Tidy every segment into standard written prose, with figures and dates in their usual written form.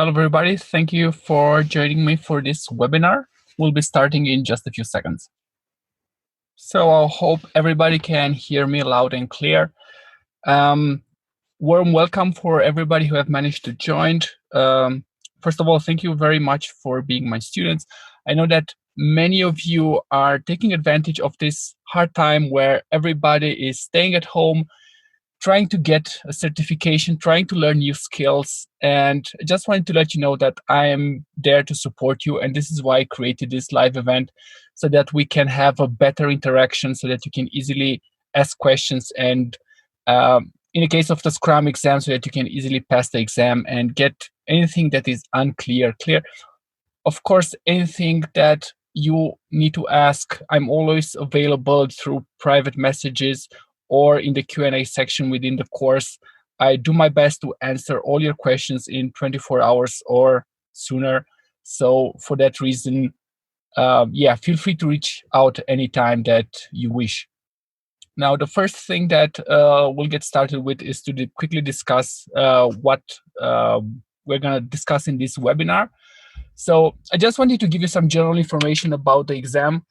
Hello, everybody. Thank you for joining me for this webinar. We'll be starting in just a few seconds. So I hope everybody can hear me loud and clear. Warm welcome for everybody who have managed to join. First of all, thank you very much for being my students. I know that many of you are taking advantage of this hard time where everybody is staying at home, trying to get a certification, trying to learn new skills. And I just wanted to let you know that I am there to support you. And this is why I created this live event, so that we can have a better interaction, so that you can easily ask questions. And in the case of the Scrum exam, so that you can easily pass the exam and get anything that is unclear clear. Of course, anything that you need to ask, I'm always available through private messages or in the Q&A section within the course. I do my best to answer all your questions in 24 hours or sooner. So for that reason, feel free to reach out anytime that you wish. Now, the first thing that we'll get started with is to quickly discuss what we're going to discuss in this webinar. So I just wanted to give you some general information about the exam,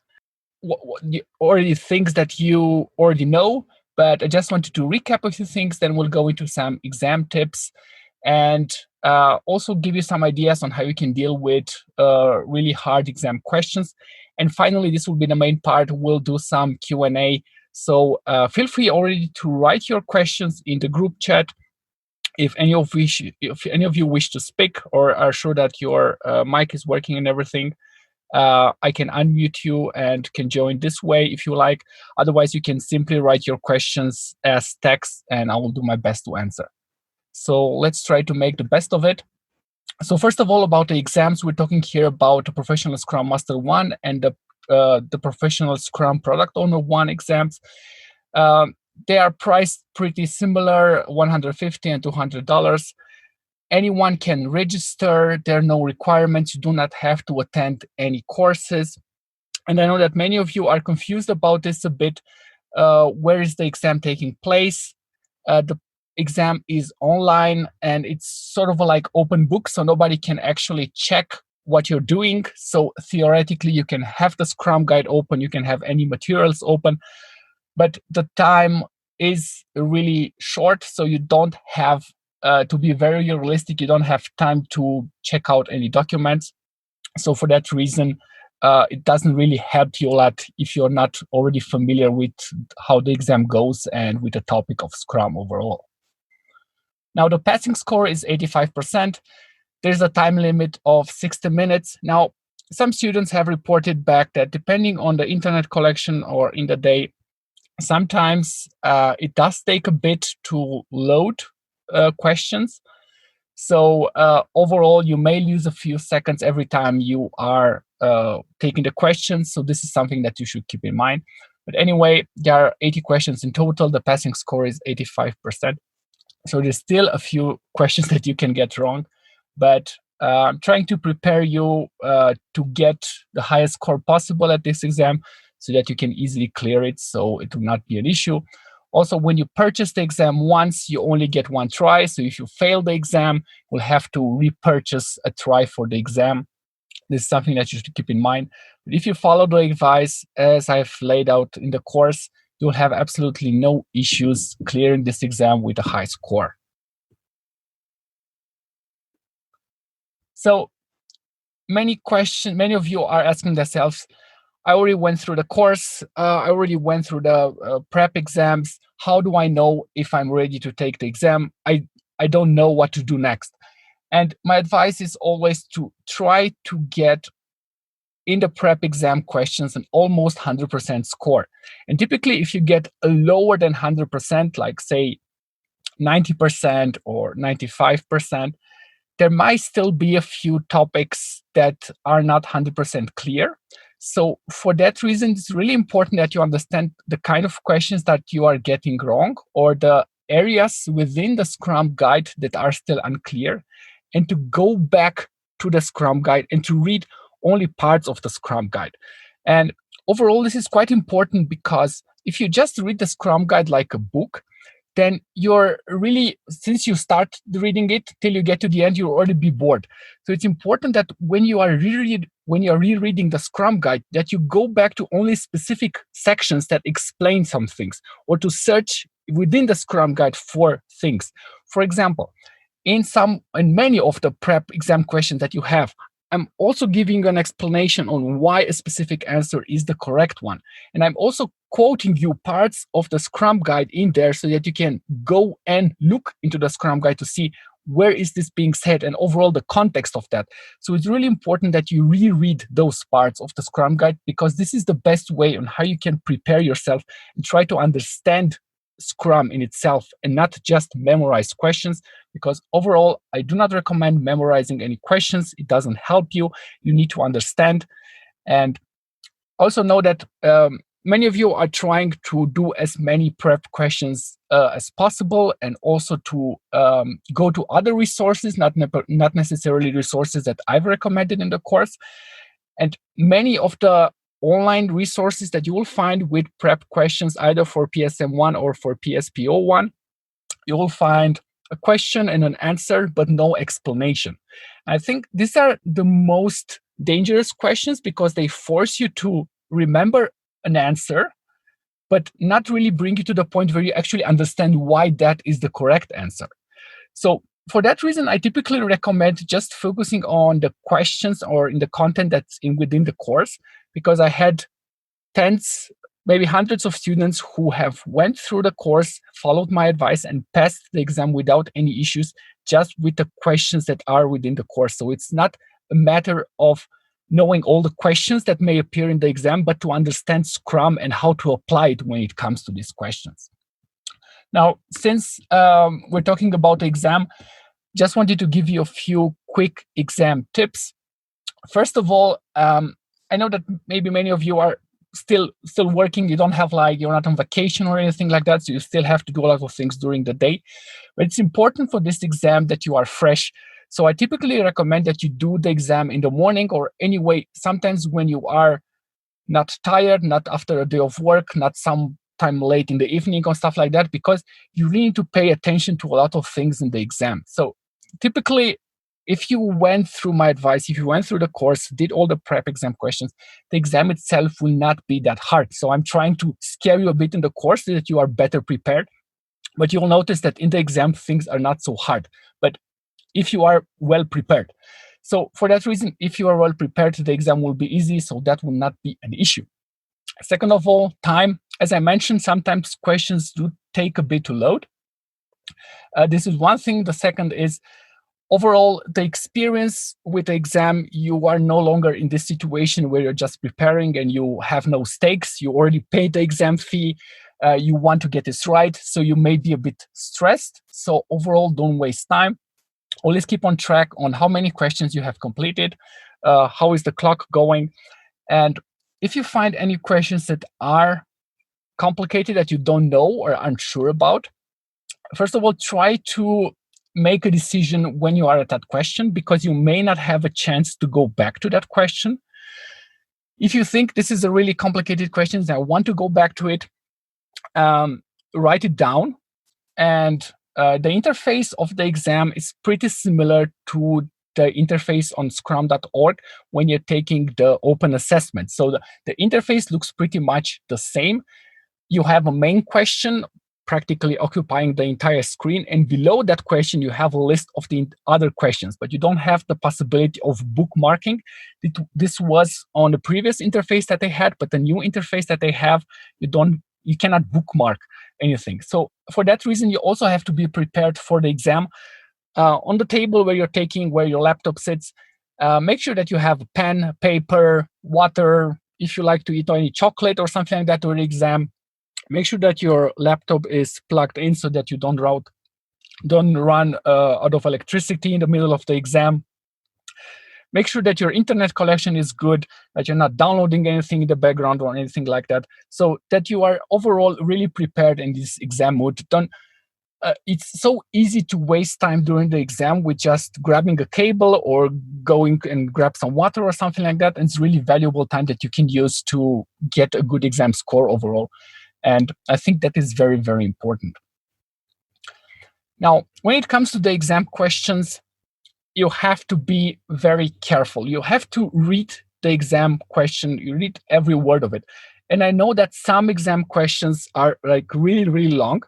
already things that you already know, but I just wanted to recap a few things. Then we'll go into some exam tips and also give you some ideas on how you can deal with really hard exam questions. And finally, this will be the main part. We'll do some Q&A. So feel free already to write your questions in the group chat. If any of you wish to speak or are sure that your mic is working and everything, I can unmute you and can join this way if you like. Otherwise, you can simply write your questions as text and I will do my best to answer. So let's try to make the best of it. So first of all, about the exams, we're talking here about the Professional Scrum Master 1 and the Professional Scrum Product Owner 1 exams. They are priced pretty similar, $150 and $200. Anyone can register. There are no requirements. You do not have to attend any courses. And I know that many of you are confused about this a bit. Where is the exam taking place? The exam is online and it's sort of like open book, so nobody can actually check what you're doing. So theoretically, you can have the Scrum Guide open, you can have any materials open, but the time is really short, so you don't have to be very realistic, you don't have time to check out any documents. So for that reason, it doesn't really help you a lot if you're not already familiar with how the exam goes and with the topic of Scrum overall. Now, the passing score is 85%. There's a time limit of 60 minutes. Now, some students have reported back that depending on the internet connection or in the day, sometimes it does take a bit to load questions. So overall, you may lose a few seconds every time you are taking the questions. So this is something that you should keep in mind. But anyway, there are 80 questions in total. The passing score is 85%. So there's still a few questions that you can get wrong. But I'm trying to prepare you to get the highest score possible at this exam, so that you can easily clear it, so it will not be an issue. Also, when you purchase the exam once, you only get one try. So if you fail the exam, you'll have to repurchase a try for the exam. This is something that you should keep in mind. But if you follow the advice as I've laid out in the course, you'll have absolutely no issues clearing this exam with a high score. So many of you are asking themselves, I already went through the course, I already went through the prep exams. How do I know if I'm ready to take the exam? I don't know what to do next. And my advice is always to try to get in the prep exam questions an almost 100% score. And typically, if you get a lower than 100%, like say 90% or 95%, there might still be a few topics that are not 100% clear. So for that reason, it's really important that you understand the kind of questions that you are getting wrong, or the areas within the Scrum Guide that are still unclear, and to go back to the Scrum Guide and to read only parts of the Scrum Guide. And overall, this is quite important, because if you just read the Scrum Guide like a book, then you're really, since you start reading it till you get to the end, you'll already be bored. So it's important that when you are rereading the Scrum Guide, that you go back to only specific sections that explain some things, or to search within the Scrum Guide for things. For example, in many of the prep exam questions that you have, I'm also giving an explanation on why a specific answer is the correct one. And I'm also quoting you parts of the Scrum Guide in there so that you can go and look into the Scrum Guide to see where is this being said and overall the context of that. So it's really important that you reread those parts of the Scrum Guide, because this is the best way on how you can prepare yourself and try to understand Scrum in itself and not just memorize questions, because overall, I do not recommend memorizing any questions. It doesn't help you. You need to understand. And also know that many of you are trying to do as many prep questions as possible, and also to go to other resources, not necessarily resources that I've recommended in the course. And many of the online resources that you will find with prep questions, either for PSM I or for PSPO I, you will find a question and an answer, but no explanation. I think these are the most dangerous questions, because they force you to remember an answer, but not really bring you to the point where you actually understand why that is the correct answer. So for that reason, I typically recommend just focusing on the questions or in the content that's within the course, because I had tens, maybe hundreds of students who have went through the course, followed my advice, and passed the exam without any issues, just with the questions that are within the course. So it's not a matter of knowing all the questions that may appear in the exam, but to understand Scrum and how to apply it when it comes to these questions. Now, since we're talking about the exam, just wanted to give you a few quick exam tips. First of all, I know that maybe many of you are still working. You don't have you're not on vacation or anything like that, so you still have to do a lot of things during the day. But it's important for this exam that you are fresh. So I typically recommend that you do the exam in the morning, or anyway, sometimes when you are not tired, not after a day of work, not sometime late in the evening or stuff like that, because you really need to pay attention to a lot of things in the exam. So typically, if you went through my advice, if you went through the course, did all the prep exam questions, the exam itself will not be that hard. So I'm trying to scare you a bit in the course so that you are better prepared. But you'll notice that in the exam, things are not so hard. But if you are well prepared. So for that reason, if you are well prepared, the exam will be easy. So that will not be an issue. Second of all, time. As I mentioned, sometimes questions do take a bit to load. This is one thing. The second is, overall, the experience with the exam, you are no longer in this situation where you're just preparing and you have no stakes. You already paid the exam fee. You want to get this right. So you may be a bit stressed. So overall, don't waste time. Always keep on track on how many questions you have completed. How is the clock going? And if you find any questions that are complicated, that you don't know or aren't sure about, first of all, try to make a decision when you are at that question, because you may not have a chance to go back to that question. If you think this is a really complicated question and I want to go back to it, write it down. And the interface of the exam is pretty similar to the interface on scrum.org when you're taking the open assessment. So the interface looks pretty much the same. You have a main question practically occupying the entire screen, and below that question you have a list of the other questions, but you don't have the possibility of bookmarking. This was on the previous interface that they had, but the new interface that they have, you cannot bookmark anything. So for that reason, you also have to be prepared for the exam. On the table where your laptop sits, make sure that you have a pen, paper, water. If you like to eat any chocolate or something like that during the exam, make sure that your laptop is plugged in so that you don't run out of electricity in the middle of the exam. Make sure that your internet connection is good, that you're not downloading anything in the background or anything like that, so that you are overall really prepared in this exam mode. It's so easy to waste time during the exam with just grabbing a cable or going and grab some water or something like that. And it's really valuable time that you can use to get a good exam score overall. And I think that is very, very important. Now, when it comes to the exam questions, you have to be very careful. You have to read the exam question. You read every word of it. And I know that some exam questions are like really, really long,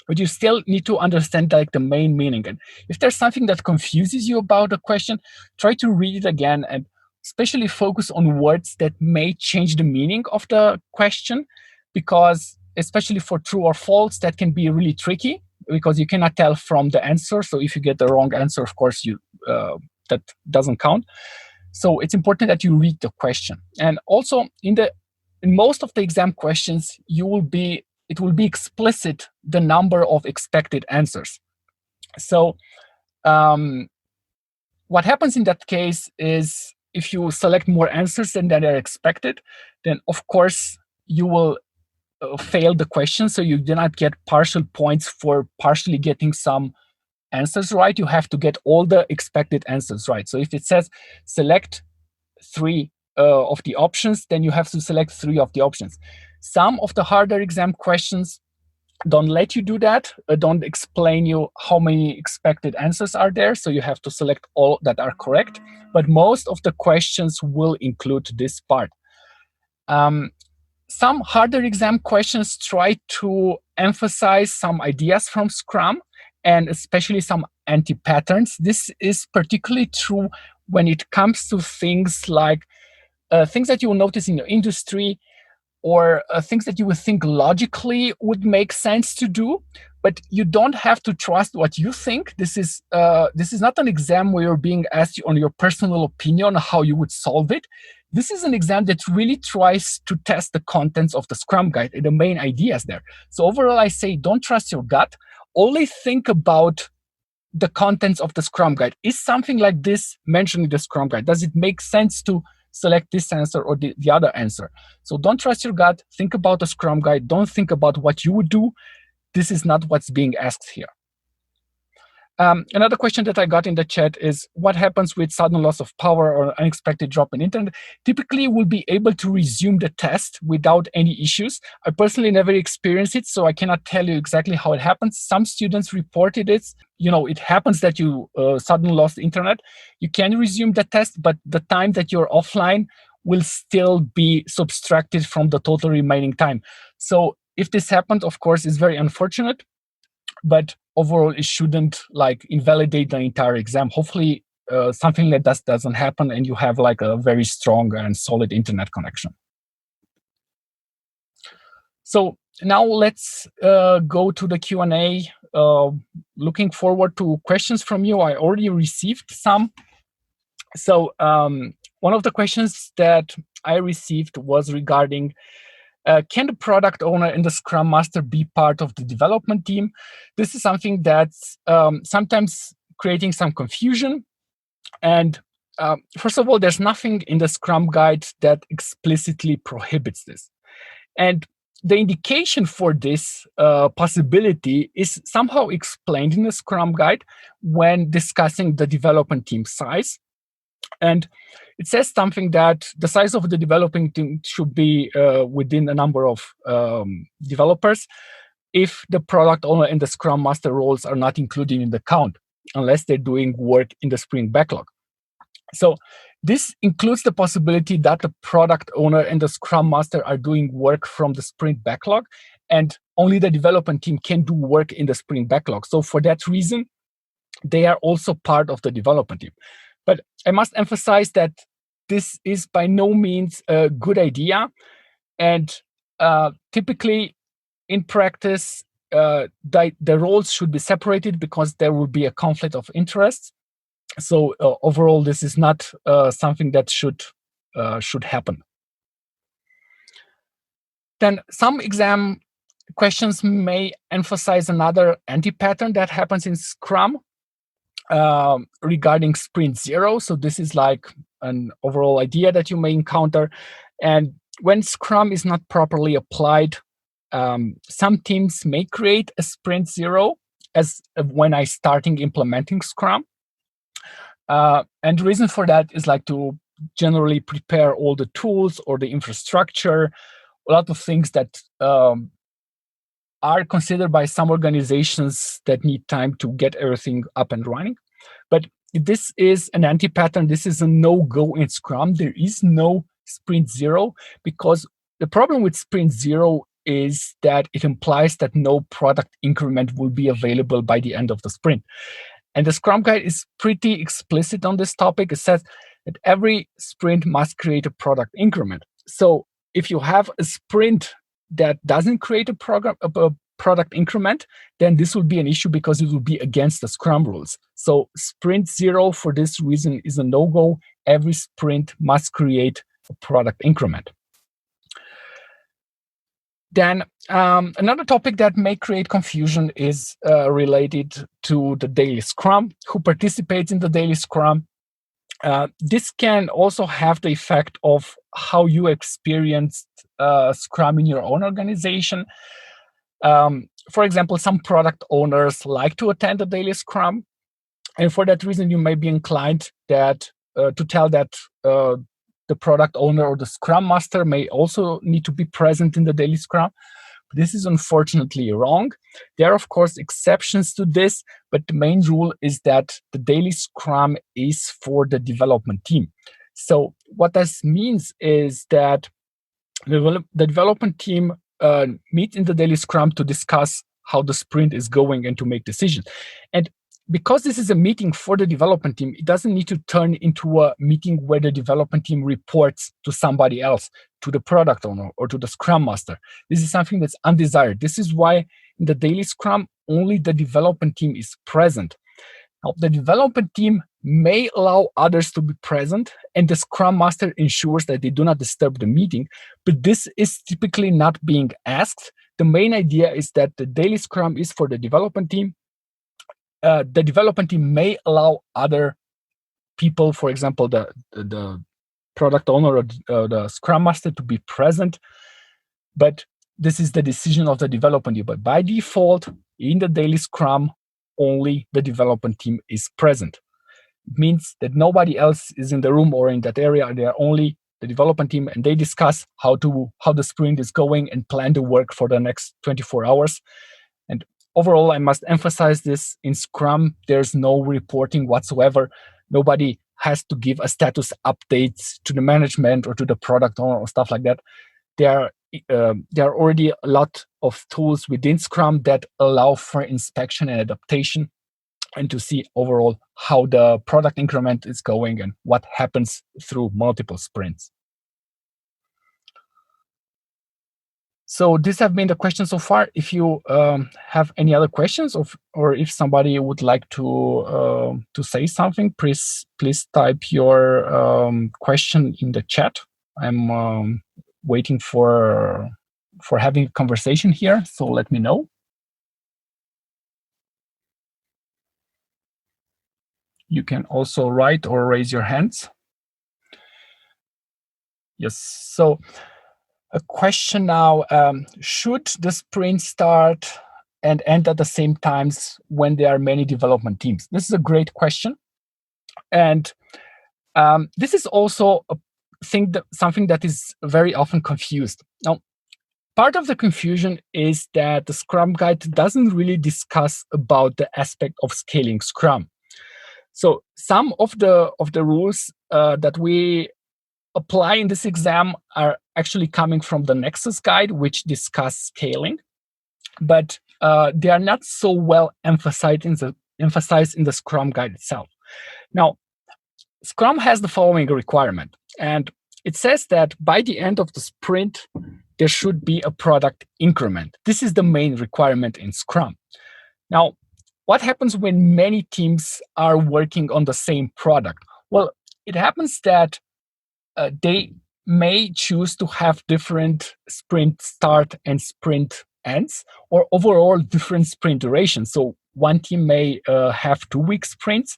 but you still need to understand like the main meaning. And if there's something that confuses you about a question, try to read it again and especially focus on words that may change the meaning of the question, because especially for true or false, that can be really tricky because you cannot tell from the answer. So if you get the wrong answer, of course, that doesn't count. So it's important that you read the question. And also in most of the exam questions, it will be explicit the number of expected answers. So what happens in that case is if you select more answers than that are expected, then of course you will fail the question. So you do not get partial points for partially getting some answers right. You have to get all the expected answers right. So if it says select 3 of the options, then you have to select 3 of the options. Some of the harder exam questions don't let you do that, don't explain you how many expected answers are there, so you have to select all that are correct. But most of the questions will include this part. Some harder exam questions try to emphasize some ideas from Scrum and especially some anti-patterns. This is particularly true when it comes to things like things that you will notice in your industry, or things that you would think logically would make sense to do, but you don't have to trust what you think. This is not an exam where you're being asked on your personal opinion how you would solve it. This is an exam that really tries to test the contents of the Scrum Guide and the main ideas there. So overall, I say don't trust your gut. Only think about the contents of the Scrum Guide. Is something like this mentioned in the Scrum Guide? Does it make sense to select this answer or the other answer? So don't trust your gut. Think about the Scrum Guide. Don't think about what you would do. This is not what's being asked here. Another question that I got in the chat is what happens with sudden loss of power or unexpected drop in internet? Typically, we'll be able to resume the test without any issues. I personally never experienced it, so I cannot tell you exactly how it happens. Some students reported it. It happens that you suddenly lost internet. You can resume the test, but the time that you're offline will still be subtracted from the total remaining time. So if this happened, of course, it's very unfortunate, but overall, it shouldn't invalidate the entire exam. Hopefully, something like that doesn't happen, and you have a very strong and solid internet connection. So now let's go to the Q&A. Looking forward to questions from you. I already received some. So one of the questions that I received was regarding can the product owner and the Scrum Master be part of the development team? This is something that's sometimes creating some confusion. And first of all, there's nothing in the Scrum Guide that explicitly prohibits this. And the indication for this possibility is somehow explained in the Scrum Guide when discussing the development team size. And it says something that the size of the developing team should be within a number of developers if the product owner and the Scrum Master roles are not included in the count, unless they're doing work in the sprint backlog. So this includes the possibility that the product owner and the Scrum Master are doing work from the sprint backlog, and only the development team can do work in the sprint backlog. So for that reason, they are also part of the development team. But I must emphasize that this is by no means a good idea. And typically, in practice, the roles should be separated because there will be a conflict of interest. So overall, this is not something that should happen. Then some exam questions may emphasize another anti-pattern that happens in Scrum regarding sprint zero. So this is like an overall idea that you may encounter. And when Scrum is not properly applied, some teams may create a sprint zero as when I starting implementing Scrum. And the reason for that is to generally prepare all the tools or the infrastructure, a lot of things that are considered by some organizations that need time to get everything up and running. But this is an anti-pattern. This is a no-go in Scrum. There is no sprint zero, because the problem with sprint zero is that it implies that no product increment will be available by the end of the sprint. And the Scrum Guide is pretty explicit on this topic. It says that every sprint must create a product increment. So if you have a sprint that doesn't create a product increment, then this will be an issue because it will be against the Scrum rules. So sprint zero, for this reason, is a no-go. Every sprint must create a product increment. Then another topic that may create confusion is related to the daily Scrum. Who participates in the daily Scrum? This can also have the effect of how you experienced Scrum in your own organization. For example, some product owners like to attend the daily Scrum, and for that reason, you may be inclined that to tell that the product owner or the Scrum Master may also need to be present in the daily Scrum. This is unfortunately wrong. There are, of course, exceptions to this, but the main rule is that the daily Scrum is for the development team. So what this means is that the development team meets in the daily Scrum to discuss how the sprint is going and to make decisions. And because this is a meeting for the development team, it doesn't need to turn into a meeting where the development team reports to somebody else, to the product owner or to the Scrum Master. This is something that's undesired. This is why in the daily Scrum, only the development team is present. Now, the development team may allow others to be present, and the Scrum Master ensures that they do not disturb the meeting, but this is typically not being asked. The main idea is that the daily Scrum is for the development team. The development team may allow other people, for example, the product owner or the Scrum Master, to be present, but this is the decision of the development team. But by default, in the daily Scrum, only the development team is present. It means that nobody else is in the room or in that area. They are only the development team, and they discuss how the sprint is going and plan the work for the next 24 hours. And overall, I must emphasize this: in Scrum, there's no reporting whatsoever. Nobody has to give a status update to the management or to the product owner or stuff like that. There are already a lot of tools within Scrum that allow for inspection and adaptation, and to see overall how the product increment is going and what happens through multiple sprints. So these have been the questions so far. If you have any other questions, or if somebody would like to say something, please type your question in the chat. I'm waiting for having a conversation here, so let me know. You can also write or raise your hands. Yes. So a question now: should the sprint start and end at the same times when there are many development teams? This is a great question, and this is also something that is very often confused. Now, part of the confusion is that the Scrum Guide doesn't really discuss about the aspect of scaling Scrum. So some of the rules that we apply in this exam are actually coming from the Nexus Guide, which discuss scaling, but they are not so well emphasized in the Scrum Guide itself. Now, Scrum has the following requirement, and it says that by the end of the sprint, there should be a product increment. This is the main requirement in Scrum. Now, what happens when many teams are working on the same product? Well, it happens that they may choose to have different sprint start and sprint ends, or overall different sprint durations. So one team may have 2-week sprints,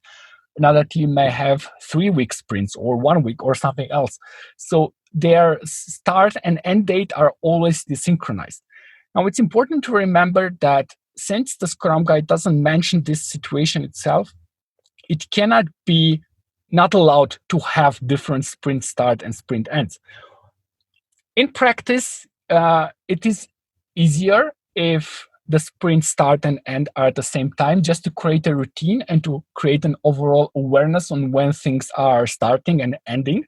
another team may have 3-week sprints, or 1 week, or something else. So their start and end date are always desynchronized. Now, it's important to remember that since the Scrum Guide doesn't mention this situation itself, it cannot be not allowed to have different sprint start and sprint ends. In practice, it is easier if the sprint start and end are at the same time, just to create a routine and to create an overall awareness on when things are starting and ending.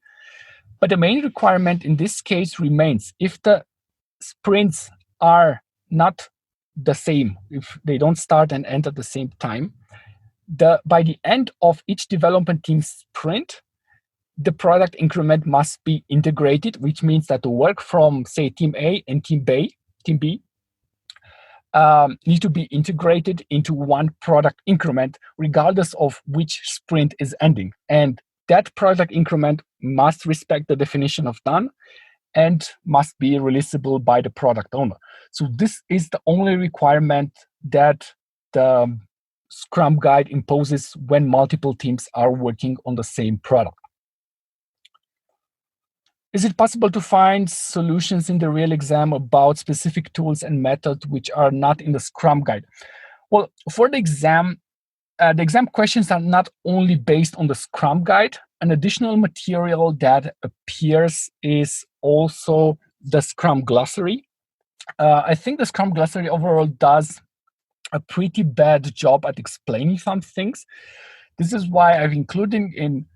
But the main requirement in this case remains: if the sprints are not the same, if they don't start and end at the same time, by the end of each development team's sprint, the product increment must be integrated, which means that the work from, say, team A and team B need to be integrated into one product increment, regardless of which sprint is ending. And that product increment must respect the definition of done and must be releasable by the product owner. So this is the only requirement that the Scrum Guide imposes when multiple teams are working on the same product. Is it possible to find solutions in the real exam about specific tools and methods which are not in the Scrum Guide? Well, for the exam questions are not only based on the Scrum Guide. An additional material that appears is also the Scrum Glossary. I think the Scrum Glossary overall does a pretty bad job at explaining some things. This is why I've included in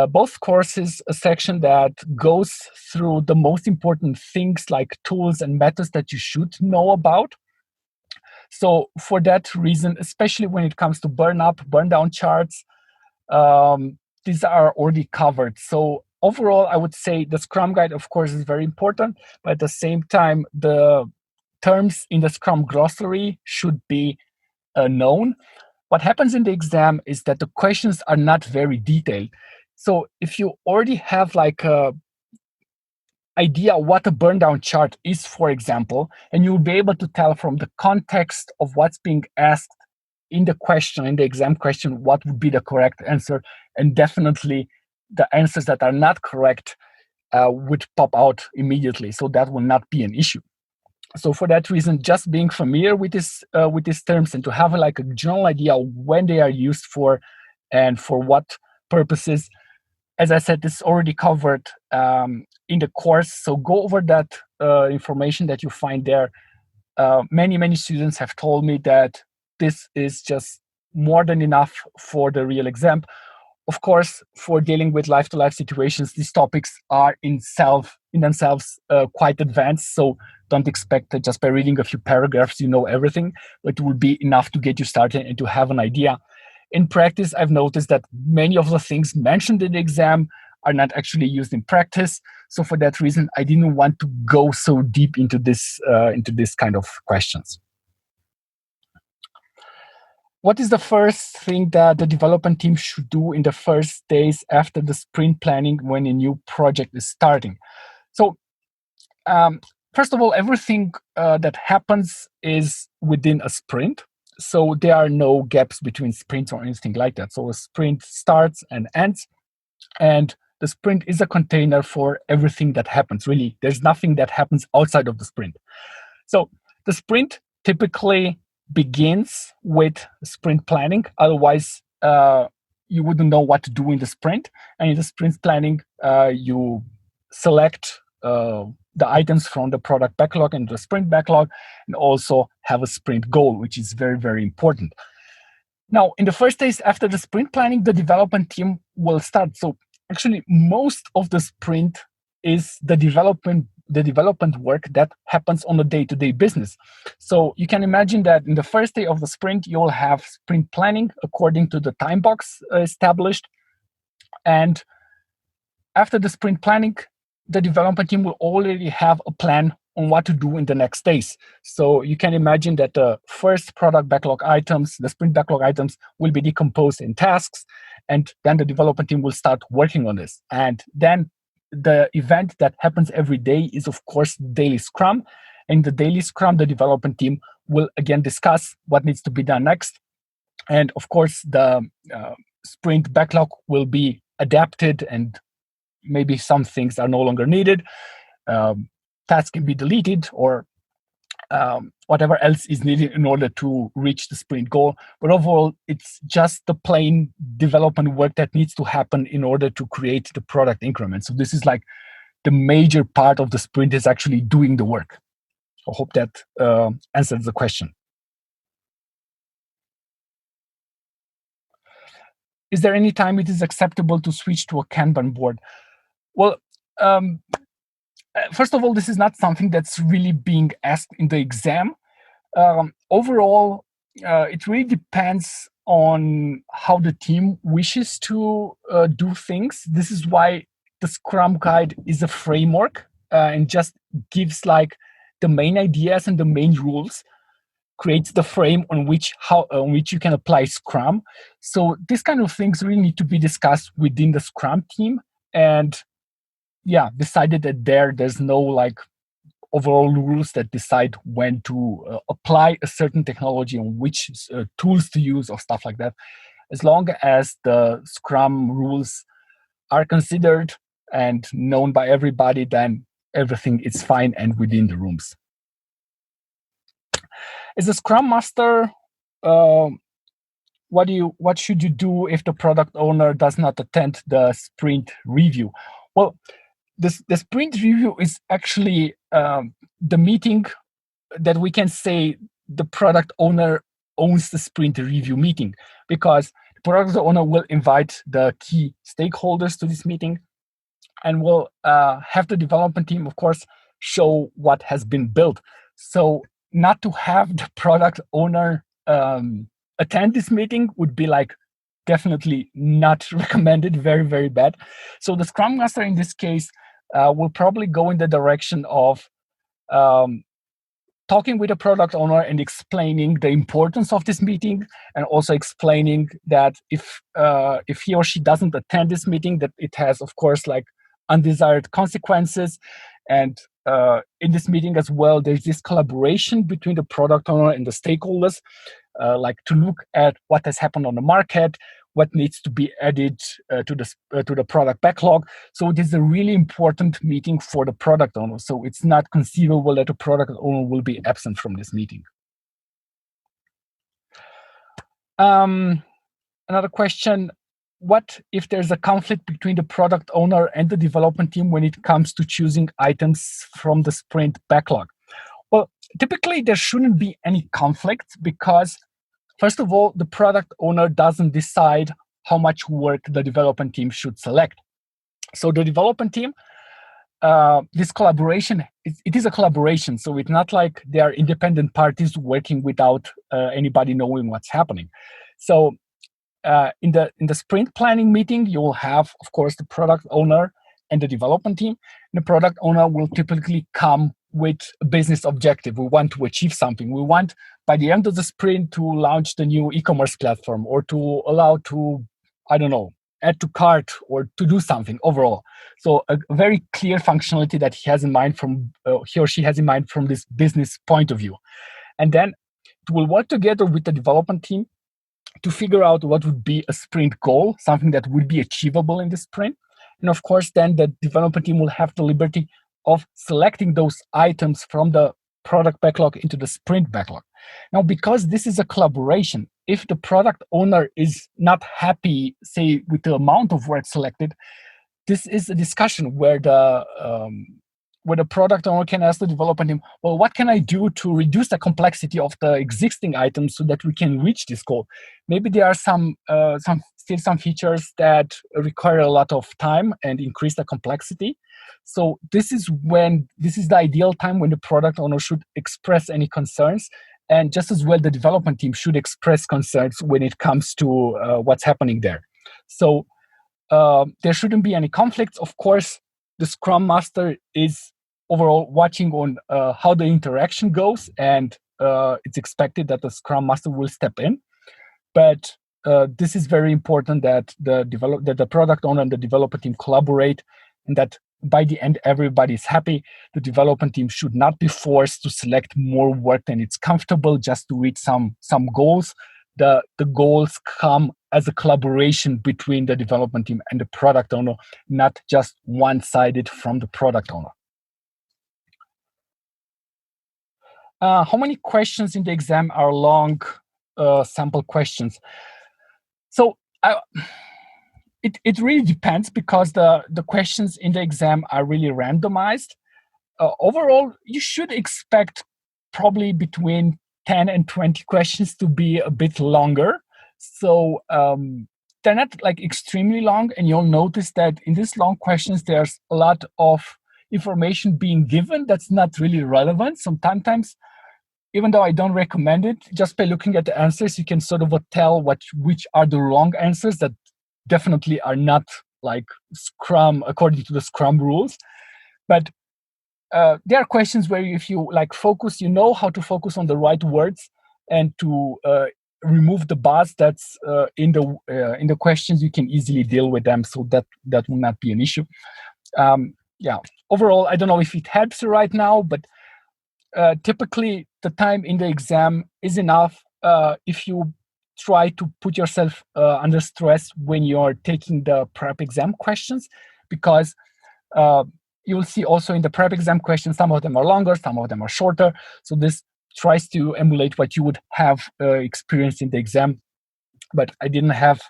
both courses a section that goes through the most important things like tools and methods that you should know about. So for that reason, especially when it comes to burn up, burn down charts, these are already covered. So overall, I would say the Scrum Guide, of course, is very important, but at the same time, the terms in the Scrum Glossary should be known. What happens in the exam is that the questions are not very detailed. So if you already have like a idea what a burn down chart is, for example, and you'll be able to tell from the context of what's being asked in the question, in the exam question, what would be the correct answer. And definitely the answers that are not correct would pop out immediately. So that will not be an issue. So for that reason, just being familiar with these terms and to have like a general idea when they are used for and for what purposes. As I said, this is already covered in the course. So go over that information that you find there. Many students have told me that this is just more than enough for the real exam. Of course, for dealing with life-to-life situations, these topics are in themselves quite advanced. So don't expect that just by reading a few paragraphs, you know everything, but it will be enough to get you started and to have an idea. In practice, I've noticed that many of the things mentioned in the exam are not actually used in practice. So for that reason, I didn't want to go so deep into this kind of questions. What is the first thing that the development team should do in the first days after the sprint planning when a new project is starting? So first of all, everything that happens is within a sprint. So there are no gaps between sprints or anything like that. So a sprint starts and ends, and the sprint is a container for everything that happens. Really, there's nothing that happens outside of the sprint. So the sprint typically begins with sprint planning. Otherwise, you wouldn't know what to do in the sprint. And in the sprint planning, you select the items from the product backlog and the sprint backlog, and also have a sprint goal, which is very, very important. Now, in the first days after the sprint planning, the development team will start. So actually, most of the sprint is the development work that happens on a day-to-day business. So you can imagine that in the first day of the sprint, you'll have sprint planning according to the time box established. And after the sprint planning, the development team will already have a plan on what to do in the next days. So you can imagine that the first product backlog items, the sprint backlog items, will be decomposed in tasks, and then the development team will start working on this. And then the event that happens every day is, of course, daily Scrum. In the daily Scrum, the development team will again discuss what needs to be done next. And of course, the sprint backlog will be adapted, and maybe some things are no longer needed. Tasks can be deleted, or whatever else is needed in order to reach the sprint goal. But overall, it's just the plain development work that needs to happen in order to create the product increment. So this is like the major part of the sprint is actually doing the work. I hope that answers the question. is there any time it is acceptable to switch to a Kanban board? Well, first of all, this is not something that's really being asked in the exam. Overall, it really depends on how the team wishes to do things. This is why the Scrum Guide is a framework and just gives like the main ideas and the main rules, creates the frame on which you can apply Scrum. So these kind of things really need to be discussed within the Scrum team, and decided that there's no like overall rules that decide when to apply a certain technology and which tools to use or stuff like that. As long as the Scrum rules are considered and known by everybody, then everything is fine and within the rooms. As a Scrum Master, what should you do if the product owner does not attend the sprint review? Well, the sprint review is actually the meeting that we can say the product owner owns the sprint review meeting, because the product owner will invite the key stakeholders to this meeting and will have the development team, of course, show what has been built. So not to have the product owner attend this meeting would be like definitely not recommended, very, very bad. So the Scrum Master in this case will probably go in the direction of talking with the product owner and explaining the importance of this meeting, and also explaining that if he or she doesn't attend this meeting, that it has, of course, like undesired consequences. And in this meeting as well, there's this collaboration between the product owner and the stakeholders, like to look at what has happened on the market, what needs to be added to the product backlog. So it is a really important meeting for the product owner. So it's not conceivable that the product owner will be absent from this meeting. Another question: what if there's a conflict between the product owner and the development team when it comes to choosing items from the sprint backlog? Well, typically there shouldn't be any conflict, because first of all, the product owner doesn't decide how much work the development team should select. So the development team, this collaboration, it is a collaboration. So it's not like they are independent parties working without anybody knowing what's happening. So in the sprint planning meeting, you will have, of course, the product owner and the development team. And the product owner will typically come with a business objective. We want to achieve something. We want, by the end of the sprint, to launch the new e-commerce platform, or to allow to, I don't know, add to cart, or to do something overall. So a very clear functionality that he or she has in mind from this business point of view. And then it will work together with the development team to figure out what would be a sprint goal, something that would be achievable in the sprint. And of course, then the development team will have the liberty of selecting those items from the product backlog into the sprint backlog. Now, because this is a collaboration, if the product owner is not happy, say, with the amount of work selected, this is a discussion where the product owner can ask the development team, well, what can I do to reduce the complexity of the existing items so that we can reach this goal? Maybe there are some features that require a lot of time and increase the complexity. So this is the ideal time when the product owner should express any concerns. And just as well, the development team should express concerns when it comes to what's happening there. So there shouldn't be any conflicts. Of course, the Scrum Master is overall watching on how the interaction goes, and it's expected that the Scrum Master will step in. But this is very important that the product owner and the developer team collaborate, and that by the end everybody is happy. The development team should not be forced to select more work than it's comfortable just to reach some goals. The goals come as a collaboration between the development team and the product owner, not just one-sided from the product owner. How many questions in the exam are long sample questions? So it really depends, because the questions in the exam are really randomized. Overall, you should expect probably between 10 and 20 questions to be a bit longer. So they're not like extremely long, and you'll notice that in these long questions, there's a lot of information being given that's not really relevant. Sometimes, even though I don't recommend it, just by looking at the answers, you can sort of tell which are the wrong answers that definitely are not like Scrum, according to the Scrum rules. But there are questions where if you like focus, you know how to focus on the right words and to remove the buzz that's in the questions. You can easily deal with them, so that will not be an issue. Yeah. Overall, I don't know if it helps you right now, but typically the time in the exam is enough if you try to put yourself under stress when you're taking the prep exam questions, because you'll see also in the prep exam questions, some of them are longer, some of them are shorter. So this tries to emulate what you would have experienced in the exam. But I didn't have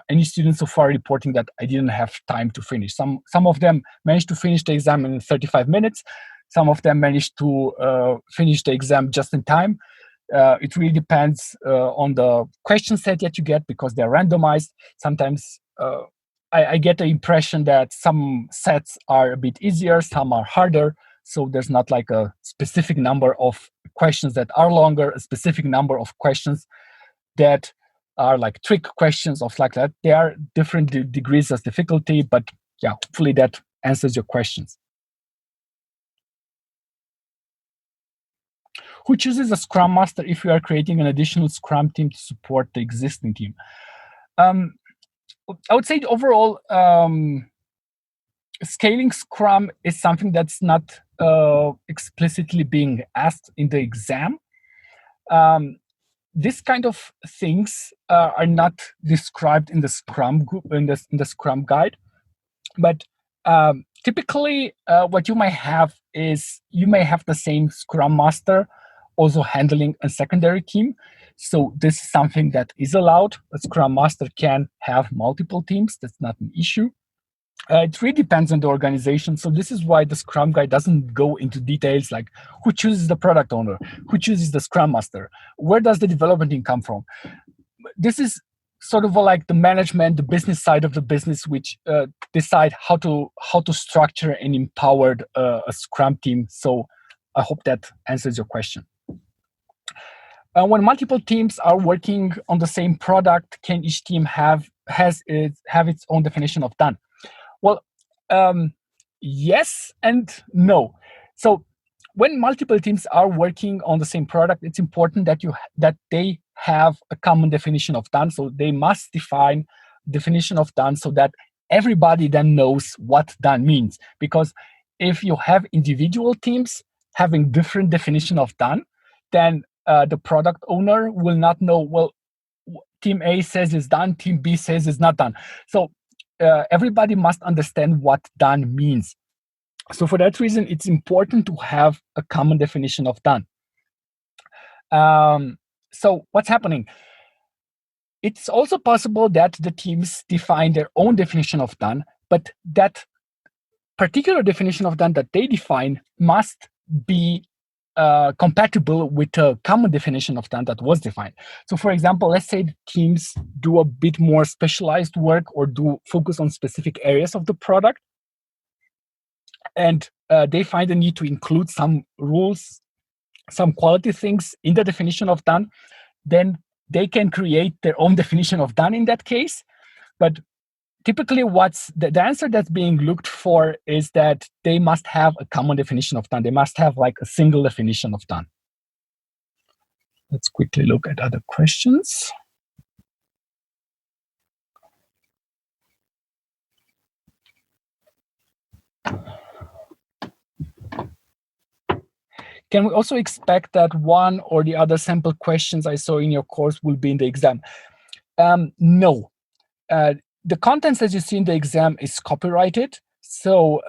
any students so far reporting that I didn't have time to finish. Some of them managed to finish the exam in 35 minutes. Some of them managed to finish the exam just in time. It really depends on the question set that you get, because they're randomized. Sometimes I get the impression that some sets are a bit easier, some are harder. So there's not like a specific number of questions that are longer, a specific number of questions that are like trick questions of like that. There are different degrees of difficulty, but yeah, hopefully that answers your questions. Who chooses a Scrum Master if you are creating an additional Scrum team to support the existing team? I would say overall, scaling Scrum is something that's not explicitly being asked in the exam. This kind of things are not described in the Scrum group, in the Scrum guide. But typically, what you might have is you may have the same Scrum Master also handling a secondary team. So this is something that is allowed. A Scrum Master can have multiple teams. That's not an issue. It really depends on the organization. So this is why the Scrum Guide doesn't go into details like who chooses the product owner, who chooses the Scrum Master, where does the development team come from. This is sort of like the management, the business side of the business, which decide how to structure and empower a Scrum team. So I hope that answers your question. When multiple teams are working on the same product, can each team have its own definition of done? Well, yes and no. So when multiple teams are working on the same product, it's important that they have a common definition of done. So they must define definition of done so that everybody then knows what done means. Because if you have individual teams having different definition of done, then the product owner will not know, well, team A says it's done, team B says it's not done. So everybody must understand what done means. So for that reason, it's important to have a common definition of done. So what's happening? It's also possible that the teams define their own definition of done, but that particular definition of done that they define must be compatible with a common definition of done that was defined. So for example, let's say the teams do a bit more specialized work or do focus on specific areas of the product, and they find the need to include some rules, some quality things in the definition of done, then they can create their own definition of done in that case. But typically what's the answer that's being looked for is that they must have a common definition of done. They must have like a single definition of done. Let's quickly look at other questions. Can we also expect that one or the other sample questions I saw in your course will be in the exam? No. The contents that you see in the exam is copyrighted. So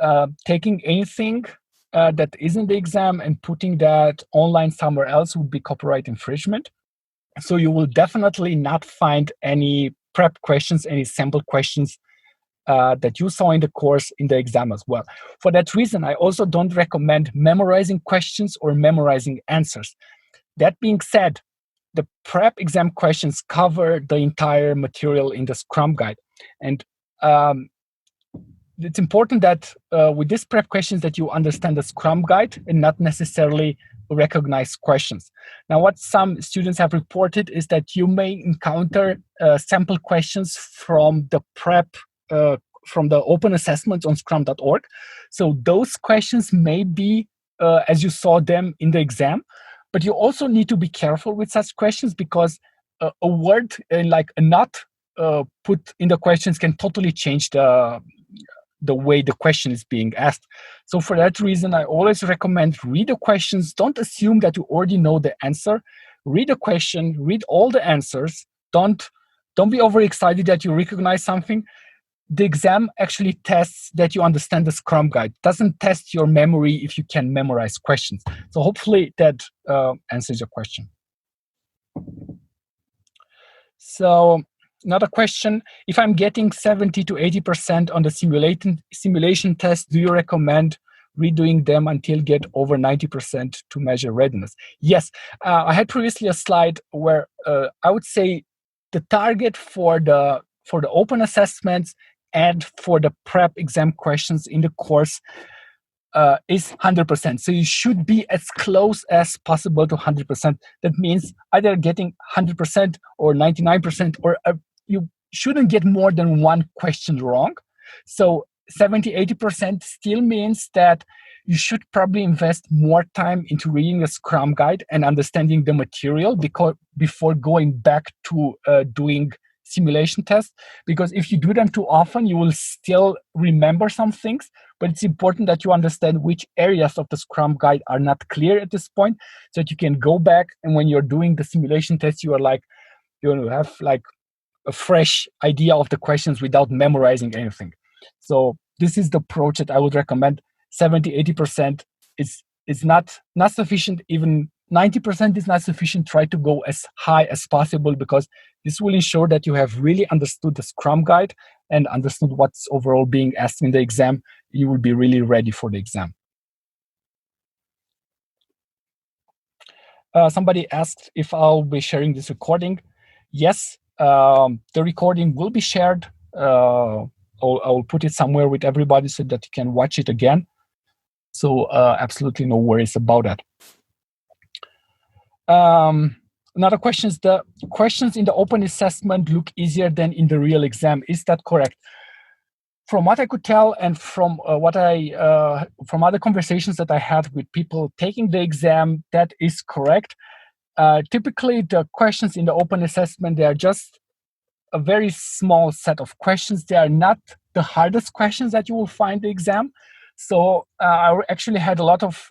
taking anything that is in the exam and putting that online somewhere else would be copyright infringement. So you will definitely not find any prep questions, any sample questions that you saw in the course in the exam as well. For that reason, I also don't recommend memorizing questions or memorizing answers. That being said, the prep exam questions cover the entire material in the Scrum Guide. And it's important that with these prep questions that you understand the Scrum Guide and not necessarily recognize questions. Now, what some students have reported is that you may encounter sample questions from the prep, from the open assessments on scrum.org. So those questions may be as you saw them in the exam, but you also need to be careful with such questions because a word like a not put in the questions can totally change the way the question is being asked. So for that reason, I always recommend read the questions. Don't assume that you already know the answer. Read the question, read all the answers. Don't be overexcited that you recognize something. The exam actually tests that you understand the Scrum Guide. It doesn't test your memory if you can memorize questions. So hopefully that answers your question. So another question, if I'm getting 70 to 80% on the simulation test, do you recommend redoing them until get over 90% to measure readiness? Yes, I had previously a slide where I would say the target for the open assessments and for the prep exam questions in the course is 100%. So you should be as close as possible to 100%. That means either getting 100% or 99%, or you shouldn't get more than one question wrong. So 70, 80% still means that you should probably invest more time into reading the Scrum Guide and understanding the material before going back to doing simulation tests. Because if you do them too often, you will still remember some things, but it's important that you understand which areas of the Scrum Guide are not clear at this point, so that you can go back, and when you're doing the simulation test, you have like a fresh idea of the questions without memorizing anything. So this is the approach that I would recommend. 70, 80% is not sufficient. Even 90% is not sufficient. Try to go as high as possible, because this will ensure that you have really understood the Scrum Guide and understood what's overall being asked in the exam. You will be really ready for the exam. Somebody asked if I'll be sharing this recording. Yes, the recording will be shared. I'll put it somewhere with everybody so that you can watch it again. So absolutely no worries about that. Another question is, the questions in the open assessment look easier than in the real exam. Is that correct? From what I could tell, and from from other conversations that I had with people taking the exam, that is correct. Typically, the questions in the open assessment, they are just a very small set of questions. They are not the hardest questions that you will find in the exam. So I actually had a lot of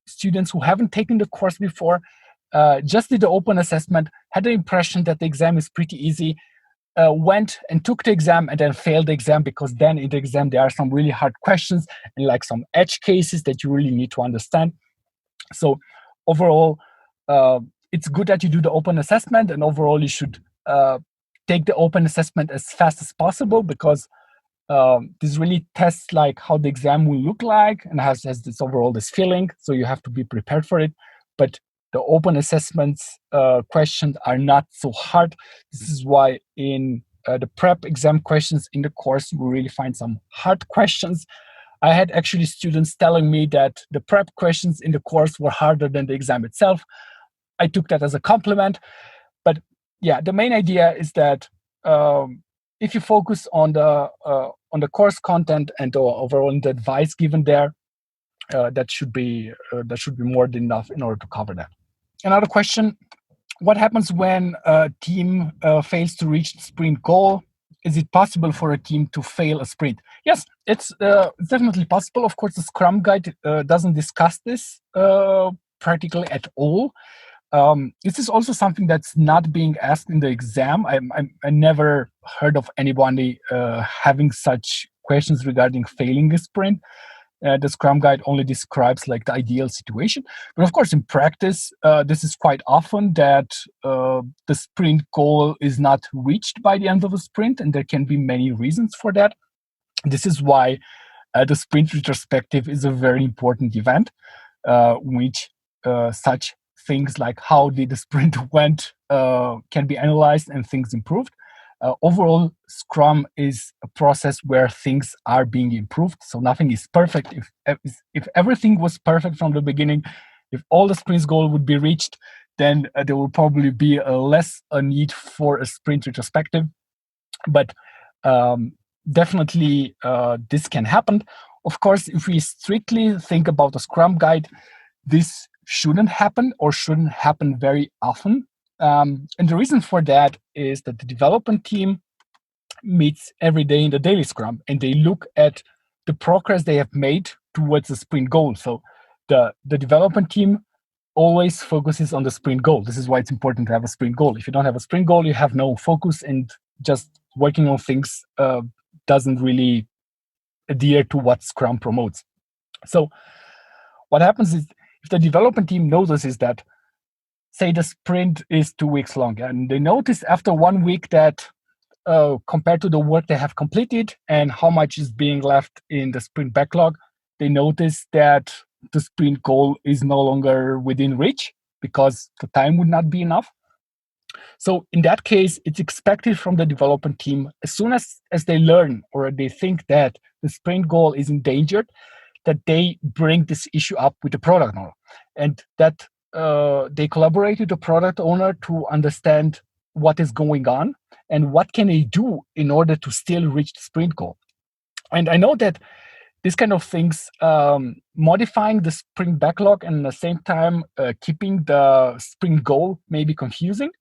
students who haven't taken the course before, just did the open assessment, had the impression that the exam is pretty easy, went and took the exam and then failed the exam, because then in the exam there are some really hard questions and like some edge cases that you really need to understand. So overall, it's good that you do the open assessment, and overall you should take the open assessment as fast as possible, because this really tests like how the exam will look like and has this feeling. So you have to be prepared for it. But the open assessments questions are not so hard. This is why in the prep exam questions in the course, you will really find some hard questions. I had actually students telling me that the prep questions in the course were harder than the exam itself. I took that as a compliment. But yeah, the main idea is that if you focus on the course content and overall the advice given there, that should be more than enough in order to cover that. Another question: what happens when a team fails to reach the sprint goal? Is it possible for a team to fail a sprint? Yes, it's definitely possible. Of course, the Scrum Guide doesn't discuss this practically at all. This is also something that's not being asked in the exam. I never heard of anybody having such questions regarding failing a sprint. The Scrum Guide only describes like the ideal situation. But of course, in practice, this is quite often that the sprint goal is not reached by the end of a sprint, and there can be many reasons for that. This is why the sprint retrospective is a very important event, which such things like how did the sprint went can be analyzed and things improved. Overall, Scrum is a process where things are being improved. So nothing is perfect. If everything was perfect from the beginning, if all the sprint's goal would be reached, then there will probably be less a need for a sprint retrospective. But definitely this can happen. Of course, if we strictly think about a Scrum guide, this shouldn't happen or shouldn't happen very often. And the reason for that is that the development team meets every day in the daily Scrum, and they look at the progress they have made towards the sprint goal. So the development team always focuses on the sprint goal. This is why it's important to have a sprint goal. If you don't have a sprint goal, you have no focus, and just working on things doesn't really adhere to what Scrum promotes. So what happens is, if the development team notices that, say the sprint is 2 weeks long, and they notice after 1 week that compared to the work they have completed and how much is being left in the sprint backlog, they notice that the sprint goal is no longer within reach because the time would not be enough. So in that case, it's expected from the development team, as soon as they learn or they think that the sprint goal is endangered, that they bring this issue up with the product owner, and that they collaborate with the product owner to understand what is going on and what can they do in order to still reach the sprint goal. And I know that these kind of things, modifying the sprint backlog and at the same time keeping the sprint goal may be confusing.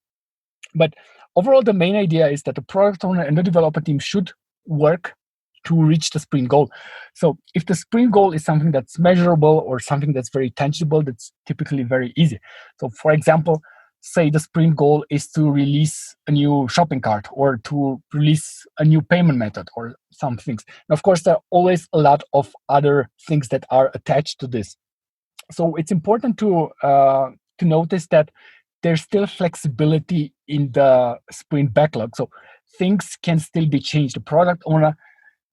But overall, the main idea is that the product owner and the developer team should work to reach the sprint goal. So if the sprint goal is something that's measurable or something that's very tangible, that's typically very easy. So for example, say the sprint goal is to release a new shopping cart or to release a new payment method or some things. And of course, there are always a lot of other things that are attached to this. So it's important to notice that there's still flexibility in the sprint backlog. So things can still be changed. The product owner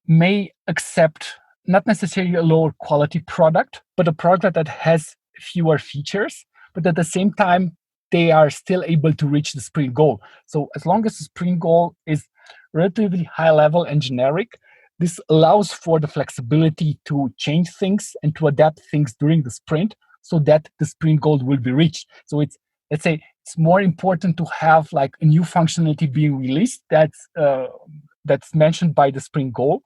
may accept not necessarily a lower quality product, but a product that has fewer features, but at the same time, they are still able to reach the sprint goal. So as long as the sprint goal is relatively high level and generic, this allows for the flexibility to change things and to adapt things during the sprint so that the sprint goal will be reached. So it's, let's say, it's more important to have like a new functionality being released that's mentioned by the sprint goal.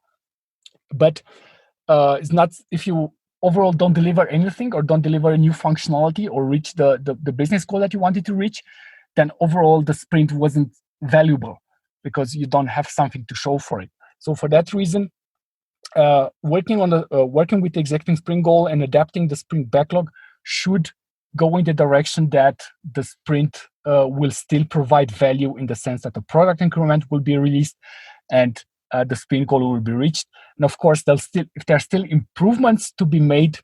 But it's not, if you overall don't deliver anything or don't deliver a new functionality or reach the business goal that you wanted to reach, then overall the sprint wasn't valuable because you don't have something to show for it. So for that reason, working with the executing sprint goal and adapting the sprint backlog should go in the direction that the sprint will still provide value, in the sense that the product increment will be released and the sprint goal will be reached. And of course, if there are still improvements to be made,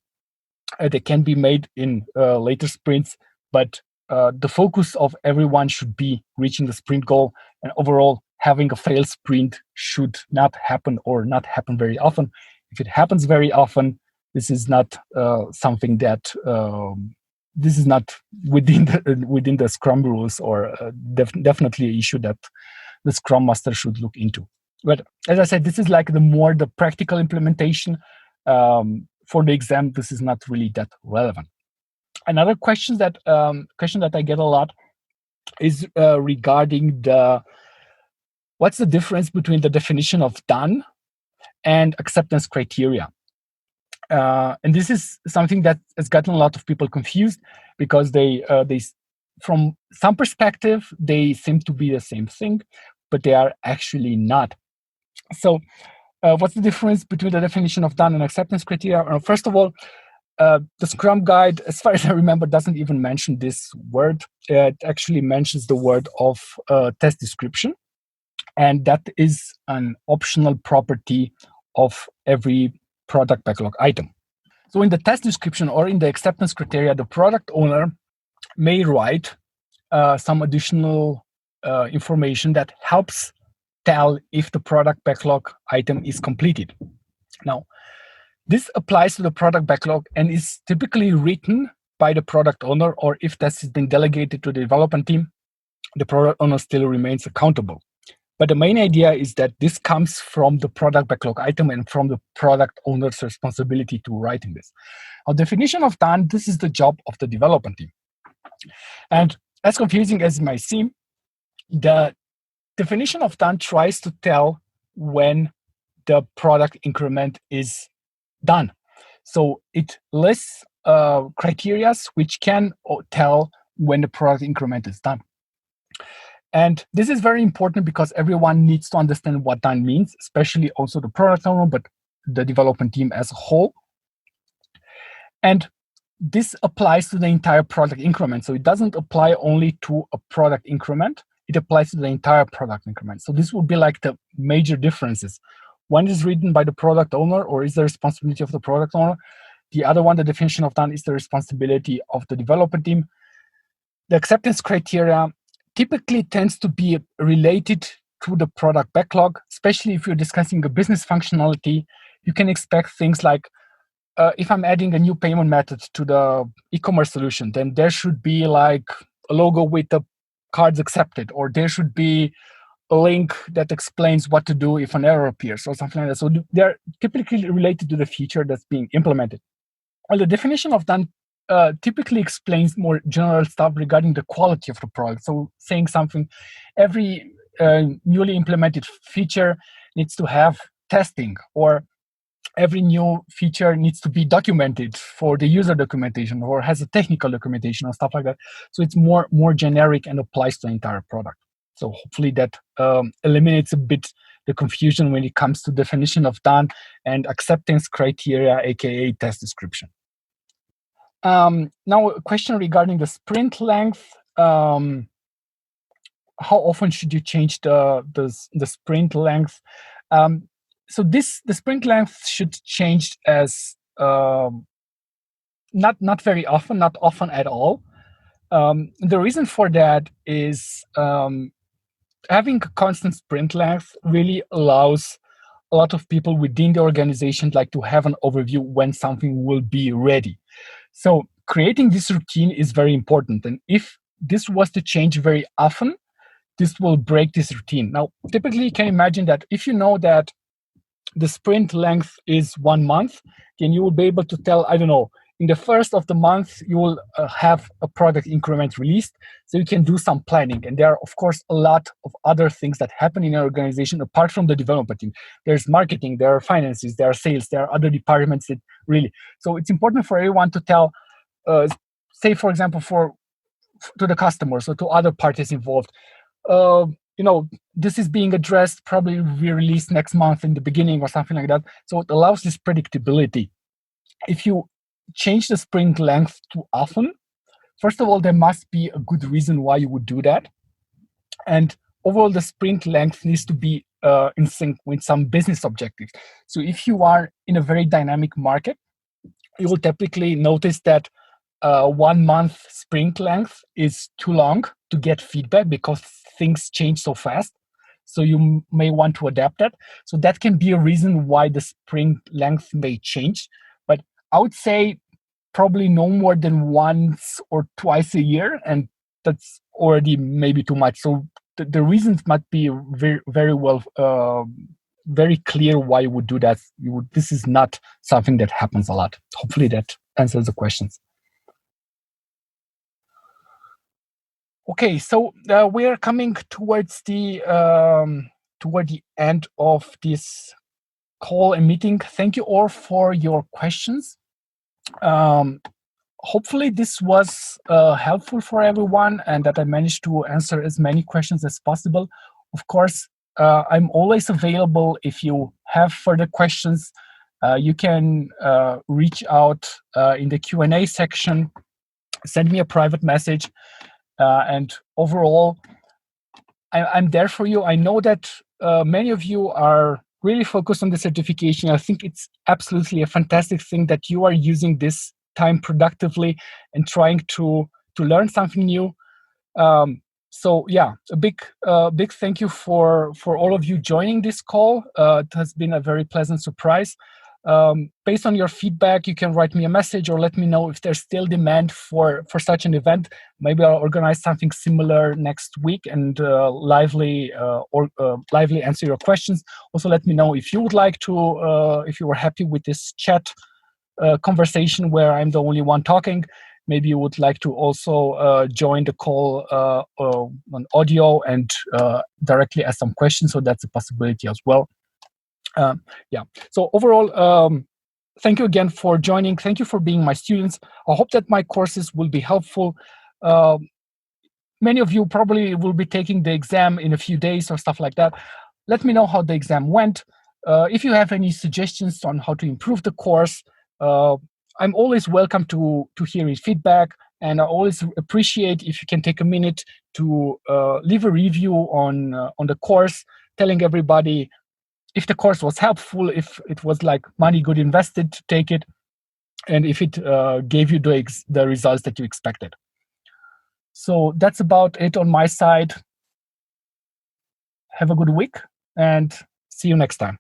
they can be made in later sprints. But the focus of everyone should be reaching the sprint goal. And overall, having a failed sprint should not happen, or not happen very often. If it happens very often, this is not something that this is not within the Scrum rules, or definitely an issue that the Scrum Master should look into. But as I said, this is like the practical implementation. For the exam, this is not really that relevant. Another question that I get a lot is regarding what's the difference between the definition of done and acceptance criteria. And this is something that has gotten a lot of people confused, because they from some perspective they seem to be the same thing, but they are actually not. So what's the difference between the definition of done and acceptance criteria? First of all, the Scrum Guide, as far as I remember, doesn't even mention this word. It actually mentions the word of test description, and that is an optional property of every product backlog item. So in the test description or in the acceptance criteria, the product owner may write some additional information that helps tell if the product backlog item is completed. Now, this applies to the product backlog and is typically written by the product owner, or if this has been delegated to the development team, the product owner still remains accountable. But the main idea is that this comes from the product backlog item and from the product owner's responsibility to writing this. Our definition of done, this is the job of the development team. And as confusing as it might seem, the definition of done tries to tell when the product increment is done. So it lists criteria which can tell when the product increment is done. And this is very important because everyone needs to understand what done means, especially also the product owner, but the development team as a whole. And this applies to the entire product increment. So it doesn't apply only to a product increment, it applies to the entire product increment. So this would be like the major differences. One is written by the product owner or is the responsibility of the product owner. The other one, the definition of done, is the responsibility of the development team. The acceptance criteria typically tends to be related to the product backlog, especially if you're discussing a business functionality. You can expect things like, if I'm adding a new payment method to the e-commerce solution, then there should be like a logo with the cards accepted, or there should be a link that explains what to do if an error appears or something like that. So they're typically related to the feature that's being implemented. Well, the definition of done typically explains more general stuff regarding the quality of the product. So saying something, every newly implemented feature needs to have testing, or every new feature needs to be documented for the user documentation, or has a technical documentation or stuff like that. So it's more generic and applies to the entire product. So hopefully that eliminates a bit the confusion when it comes to definition of done and acceptance criteria, aka test description. Now, a question regarding the sprint length. How often should you change the sprint length? So the sprint length should change as not very often, not often at all. The reason for that is having a constant sprint length really allows a lot of people within the organization like to have an overview when something will be ready. So creating this routine is very important. And if this was to change very often, this will break this routine. Now, typically you can imagine that if you know that the sprint length is 1 month, then you will be able to tell, I don't know, in the first of the month, you will have a product increment released, so you can do some planning. And there are, of course, a lot of other things that happen in an organization apart from the development team. There's marketing, there are finances, there are sales, there are other departments that really. So it's important for everyone to tell, say, for example, to the customers or to other parties involved, this is being addressed, probably be released next month in the beginning or something like that. So it allows this predictability. If you change the sprint length too often, first of all, there must be a good reason why you would do that. And overall, the sprint length needs to be in sync with some business objectives. So if you are in a very dynamic market, you will typically notice that 1 month sprint length is too long to get feedback because things change so fast. So you may want to adapt that. So that can be a reason why the sprint length may change. But I would say probably no more than once or twice a year, and that's already maybe too much. So the reasons might be very, very well, very clear why you would do that. This is not something that happens a lot. Hopefully that answers the questions. Okay, so we are coming towards the end of this call and meeting. Thank you all for your questions. Hopefully this was helpful for everyone and that I managed to answer as many questions as possible. Of course, I'm always available if you have further questions. You can reach out in the Q&A section, send me a private message. And overall, I'm there for you. I know that many of you are really focused on the certification. I think it's absolutely a fantastic thing that you are using this time productively and trying to learn something new. So yeah, a big thank you for all of you joining this call. It has been a very pleasant surprise. Based on your feedback, you can write me a message or let me know if there's still demand for such an event. Maybe I'll organize something similar next week and lively answer your questions. Also, let me know if you would like to, if you were happy with this chat conversation where I'm the only one talking. Maybe you would like to also join the call on audio and directly ask some questions. So that's a possibility as well. Yeah. So overall, thank you again for joining. Thank you for being my students. I hope that my courses will be helpful. Many of you probably will be taking the exam in a few days or stuff like that. Let me know how the exam went. If you have any suggestions on how to improve the course, I'm always welcome to hear your feedback, and I always appreciate if you can take a minute to leave a review on the course, telling everybody if the course was helpful, if it was like money good invested to take it, and if it gave you the results that you expected. So that's about it on my side. Have a good week and see you next time.